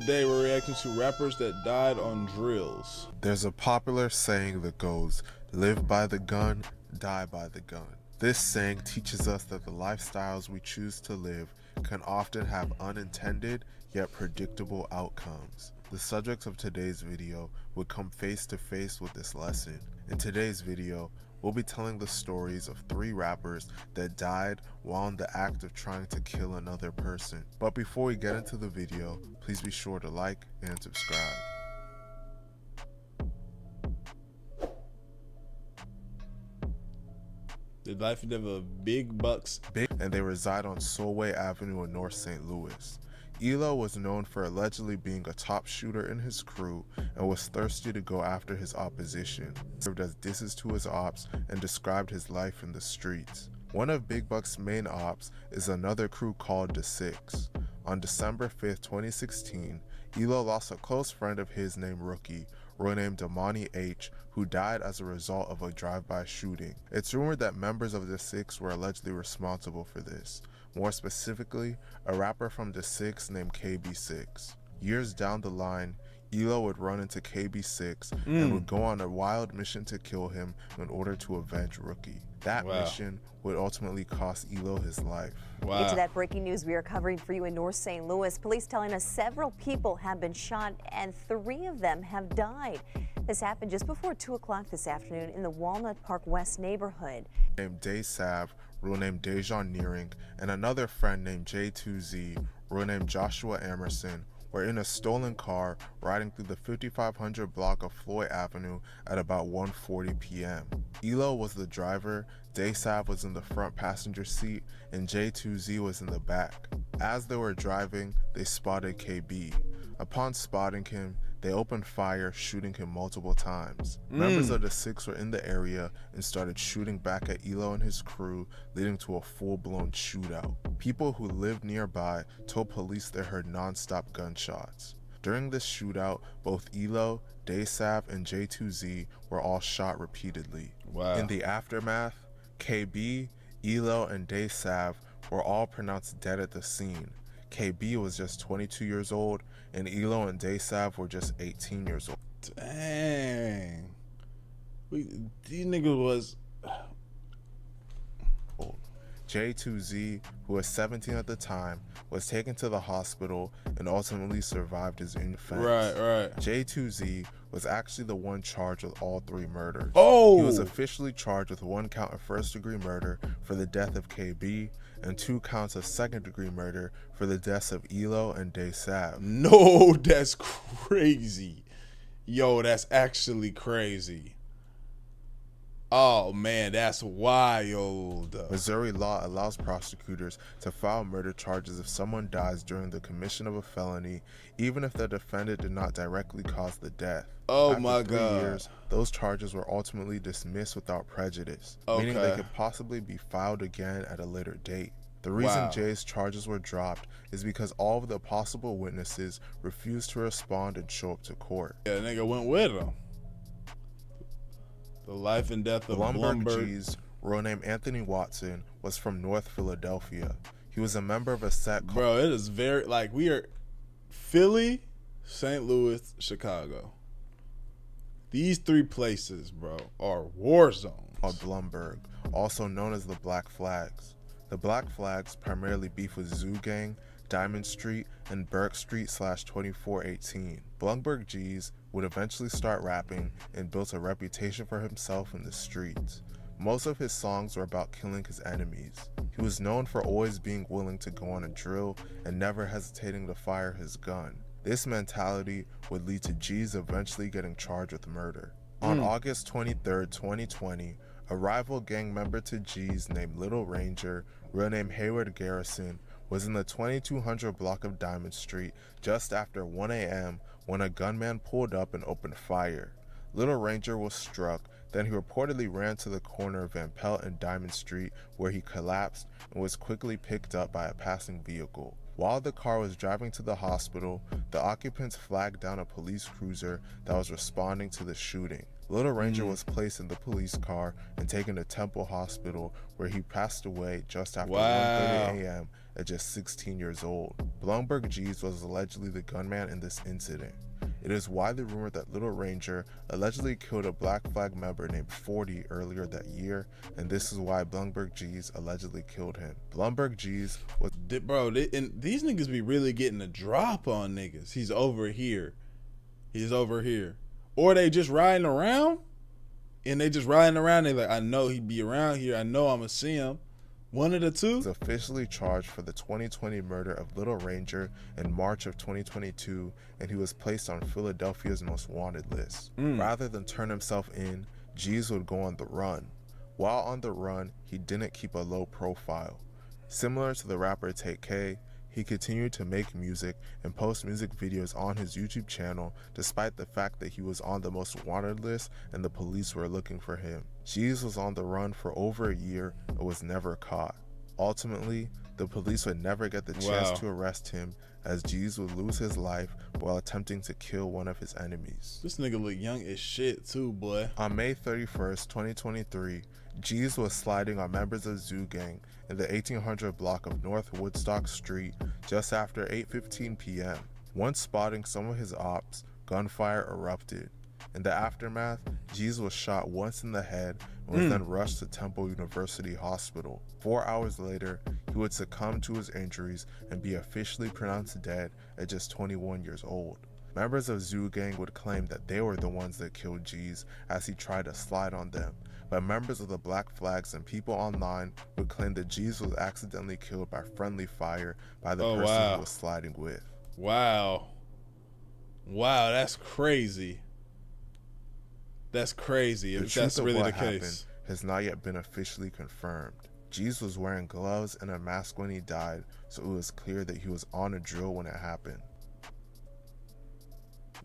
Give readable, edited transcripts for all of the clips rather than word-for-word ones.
Today we're reacting to rappers that died on drills. There's a popular saying that goes, live by the gun, die by the gun. This saying teaches us that the lifestyles we choose to live can often have unintended yet predictable outcomes. The subject of today's video would come face to face with this lesson. In today's video, we'll be telling the stories of 3 rappers that died while in the act of trying to kill another person. But before we get into the video, please be sure to like and subscribe. The life and death of BigBuckz. And they reside on Solway Avenue in North St. Louis. ELO was known for allegedly being a top shooter in his crew and was thirsty to go after his opposition. He served as disses to his ops and described his life in the streets. One of BigBuckz's main ops is another crew called The Six. On December 5th, 2016, ELO lost a close friend of his named Rookie, named Damani H, who died as a result of a drive-by shooting. It's rumored that members of The Six were allegedly responsible for this. More specifically, a rapper from The Six named KB6. Years down the line, ELO would run into KB6 and would go on a wild mission to kill him in order to avenge Rookie. That mission would ultimately cost ELO his life. Into that breaking news we are covering for you in North St. Louis. Police telling us several people have been shot and 3 of them have died. This happened just before 2 o'clock this afternoon in the Walnut Park West neighborhood. Named Day Sav, real name Dejan Nearing, and another friend named J2Z, real name Joshua Emerson, were in a stolen car riding through the 5500 block of Floyd Avenue at about 1:40 p.m. ELO was the driver, Day Sav was in the front passenger seat, and J2Z was in the back. As they were driving, they spotted KB. Upon spotting him, they opened fire, shooting him multiple times. Members of The Six were in the area and started shooting back at ELO and his crew, leading to a full-blown shootout. People who lived nearby told police they heard non-stop gunshots. During this shootout, both ELO, Day Sav, and J2Z were all shot repeatedly. In the aftermath, KB, ELO, and Day Sav were all pronounced dead at the scene. KB was just 22 years old, and ELO and Day Sav were just 18 years old. Dang. These niggas was... J2Z, who was 17 at the time, was taken to the hospital and ultimately survived his infants. Right. J2Z was actually the one charged with all 3 murders. Oh! He was officially charged with 1 count of first-degree murder for the death of KB and 2 counts of second-degree murder for the deaths of ELO and Day Sav. No, that's crazy. Yo, that's actually crazy. Oh man, that's wild. Missouri law allows prosecutors to file murder charges if someone dies during the commission of a felony, even if the defendant did not directly cause the death. Oh After my 3 God. years, those charges were ultimately dismissed without prejudice, meaning they could possibly be filed again at a later date. The reason Jay's charges were dropped is because all of the possible witnesses refused to respond and show up to court. Yeah, nigga went with him. The life and death of Blumberg Geez, real name Anthony Watson, was from North Philadelphia. He was a member of a set called... Bro, it is very, like, we are Philly, St. Louis, Chicago. These 3 places, bro, are war zones. Called Blumberg, also known as the Black Flags. The Black Flags primarily beef with Zoo Gang, Diamond Street, and Burke Street /2418. Blumberg Geez would eventually start rapping and built a reputation for himself in the streets. Most of his songs were about killing his enemies. He was known for always being willing to go on a drill and never hesitating to fire his gun. This mentality would lead to Geez eventually getting charged with murder. On August 23rd, 2020, a rival gang member to Geez named Little Ranger, real name Hayward Garrison, was in the 2200 block of Diamond Street just after 1 a.m. when a gunman pulled up and opened fire. Little Ranger was struck, then he reportedly ran to the corner of Van Pelt and Diamond Street where he collapsed and was quickly picked up by a passing vehicle. While the car was driving to the hospital, the occupants flagged down a police cruiser that was responding to the shooting. Little Ranger was placed in the police car and taken to Temple Hospital, where he passed away just after 1:30 a.m. at just 16 years old. Blumberg Geez was allegedly the gunman in this incident. It is widely rumored that Little Ranger allegedly killed a Black Flag member named 40 earlier that year, and this is why Blumberg Geez allegedly killed him. Blumberg Geez was... Bro, and these niggas be really getting a drop on niggas. He's over here. He's over here. Or they just riding around, and they just riding around. They like, I know he'd be around here. I know I'm going to see him. One of the two. Was officially charged for the 2020 murder of Little Ranger in March of 2022, and he was placed on Philadelphia's most wanted list. Rather than turn himself in, Geez would go on the run. While on the run, he didn't keep a low profile. Similar to the rapper Take K, he continued to make music and post music videos on his YouTube channel despite the fact that he was on the most wanted list and the police were looking for him. Geez was on the run for over a year and was never caught. Ultimately, the police would never get the chance to arrest him, as Geez would lose his life while attempting to kill one of his enemies. This nigga look young as shit too, boy. On May 31st, 2023, Geez was sliding on members of Zoo Gang in the 1800 block of North Woodstock Street just after 8:15 p.m. Once spotting some of his ops, gunfire erupted. In the aftermath, Geez was shot once in the head and was then rushed to Temple University Hospital. 4 hours later, he would succumb to his injuries and be officially pronounced dead at just 21 years old. Members of Zoo Gang would claim that they were the ones that killed Geez as he tried to slide on them, but members of the Black Flags and people online would claim that Geez was accidentally killed by friendly fire by the person he was sliding with. Wow, that's crazy. That's crazy if that's really the case. Has not yet been officially confirmed. Geez was wearing gloves and a mask when he died, so it was clear that he was on a drill when it happened.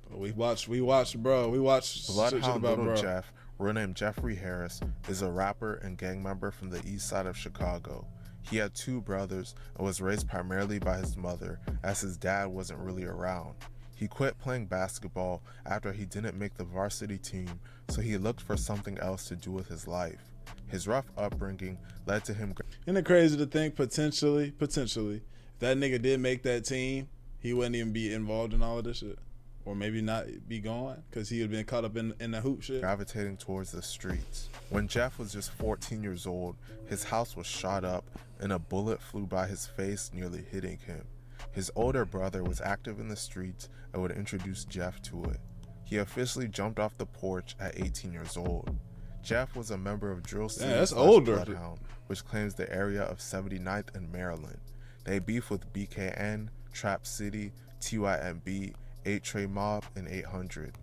We watched Bloodhound Lil Lil Jeff, real name Jeffrey Harris, is a rapper and gang member from the east side of Chicago. He had two brothers and was raised primarily by his mother, as his dad wasn't really around. He quit playing basketball after he didn't make the varsity team, so he looked for something else to do with his life. His rough upbringing led to him... Isn't it crazy to think potentially, if that nigga did make that team, he wouldn't even be involved in all of this shit? Or maybe not be gone because he had been caught up in the hoop shit. Gravitating towards the streets. When Jeff was just 14 years old, his house was shot up and a bullet flew by his face, nearly hitting him. His older brother was active in the streets and would introduce Jeff to it. He officially jumped off the porch at 18 years old. Jeff was a member of Drill City Bloodhound, which claims the area of 79th and Maryland. They beef with BKN, Trap City, TYMB, 8 Trey Mob, and 800.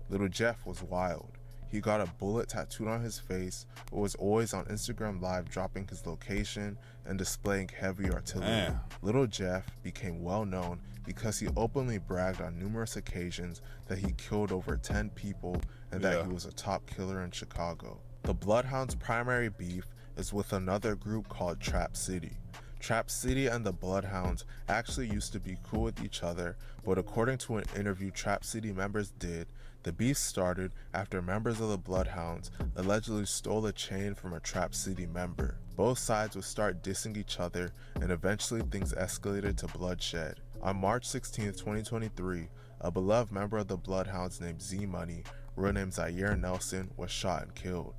Little Jeff was wild. He got a bullet tattooed on his face, but was always on Instagram Live dropping his location and displaying heavy artillery. Little Jeff became well known because he openly bragged on numerous occasions that he killed over 10 people and that he was a top killer in Chicago. The Bloodhound's primary beef is with another group called Trap City. Trap City and the Bloodhounds actually used to be cool with each other, but according to an interview Trap City members did, the beef started after members of the Bloodhounds allegedly stole a chain from a Trap City member. Both sides would start dissing each other, and eventually things escalated to bloodshed. On March 16, 2023, a beloved member of the Bloodhounds named Z-Money, real name Zaire Nelson, was shot and killed.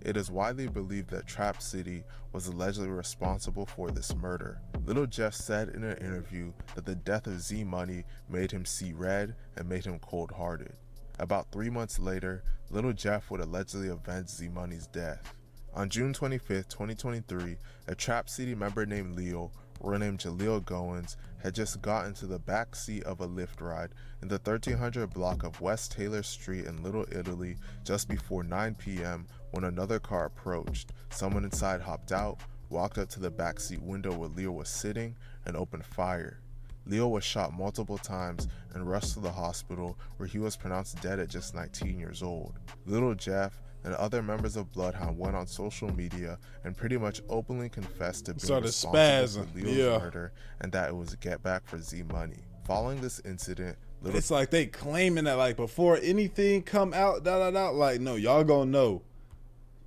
It is widely believed that Trap City was allegedly responsible for this murder. Little Jeff said in an interview that the death of Z-Money made him see red and made him cold-hearted. About 3 months later, Little Jeff would allegedly avenge Z-Money's death. On June 25, 2023, a Trap City member named Leo, real name Jaleel Goins, had just gotten to the back seat of a Lyft ride in the 1300 block of West Taylor Street in Little Italy just before 9 p.m. when another car approached. Someone inside hopped out, walked up to the backseat window where Leo was sitting, and opened fire. Leo was shot multiple times and rushed to the hospital, where he was pronounced dead at just 19 years old. Little Jeff and other members of Bloodhound went on social media and pretty much openly confessed to being responsible for Leo's murder and that it was a get back for Z-Money. Following this incident, it's like they claiming that like before anything come out, like no, y'all gonna know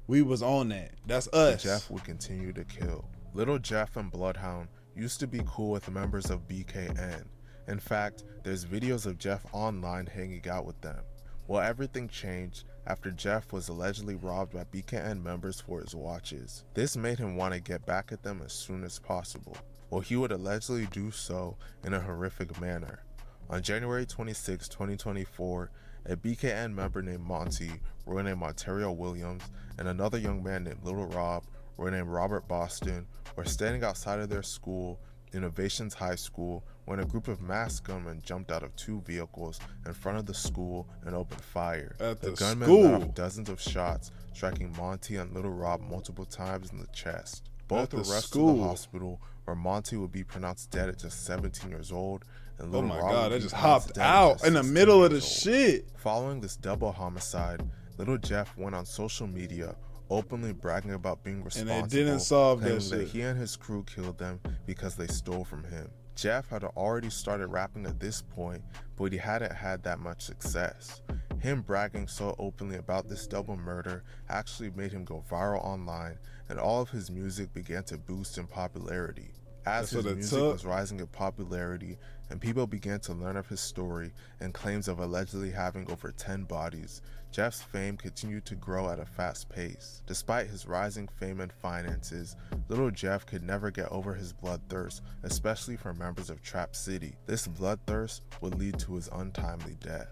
we was on that. That's us. Jeff would continue to kill. Little Jeff and Bloodhound used to be cool with members of BKN. In fact, there's videos of Jeff online hanging out with them. Well, everything changed after Jeff was allegedly robbed by BKN members for his watches. This made him want to get back at them as soon as possible. Well, he would allegedly do so in a horrific manner. On January 26, 2024, a BKN member named Monty, roy named Ontario Williams, and another young man named Little Rob, roy named Robert Boston, were standing outside of their school, Innovations High School, when a group of masked gunmen jumped out of two vehicles in front of the school and opened fire. The gunmen let off dozens of shots, striking Monty and Little Rob multiple times in the chest. Both were rushed to the hospital, where Monty would be pronounced dead at just 17 years old, and Little Rob they just hopped out in the middle of the shit. Following this double homicide, Little Jeff went on social media, openly bragging about being responsible, and they didn't solve that shit. That he and his crew killed them because they stole from him. Jeff had already started rapping at this point, but he hadn't had that much success. Him bragging so openly about this double murder actually made him go viral online, and all of his music began to boost in popularity. As his music was rising in popularity and people began to learn of his story and claims of allegedly having over 10 bodies, Jeff's fame continued to grow at a fast pace. Despite his rising fame and finances, Little Jeff could never get over his bloodthirst, especially for members of Trap City. This bloodthirst would lead to his untimely death.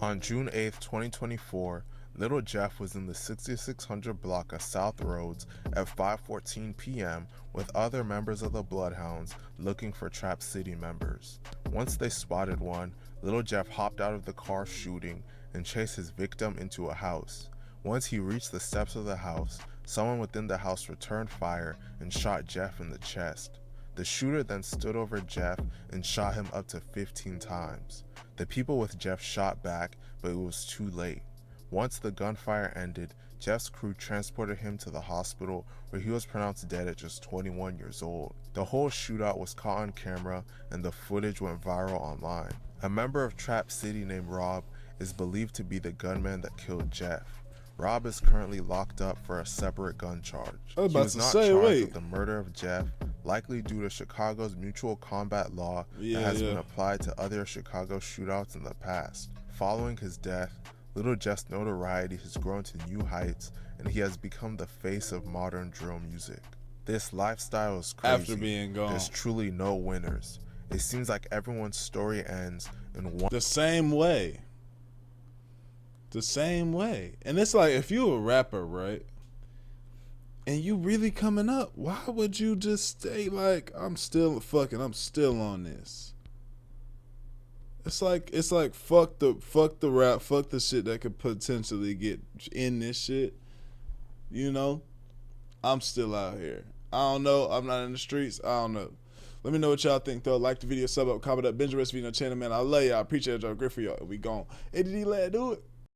On June 8, 2024, Little Jeff was in the 6600 block of South Roads at 5:14 p.m. with other members of the Bloodhounds looking for Trap City members. Once they spotted one, Little Jeff hopped out of the car shooting and chased his victim into a house. Once he reached the steps of the house, someone within the house returned fire and shot Jeff in the chest. The shooter then stood over Jeff and shot him up to 15 times. The people with Jeff shot back, but it was too late. Once the gunfire ended, Jeff's crew transported him to the hospital, where he was pronounced dead at just 21 years old. The whole shootout was caught on camera and the footage went viral online. A member of Trap City named Rob is believed to be the gunman that killed Jeff. Rob is currently locked up for a separate gun charge. He was not charged with the murder of Jeff, likely due to Chicago's mutual combat law that has been applied to other Chicago shootouts in the past. Following his death, Little Jeff's notoriety has grown to new heights, and he has become the face of modern drill music. This lifestyle is crazy. After being gone, there's truly no winners. It seems like everyone's story ends in one. The same way. And it's like, if you a rapper, right, and you really coming up, why would you just stay like, I'm still on this? It's like fuck the rap, fuck the shit that could potentially get in this shit. You know, I'm still out here. I don't know. I'm not in the streets. I don't know. Let me know what y'all think though. Like the video, sub up, comment up, binge the rest of the channel, man. I love y'all. I appreciate y'all. Great for y'all. We gone. ADD, let do it.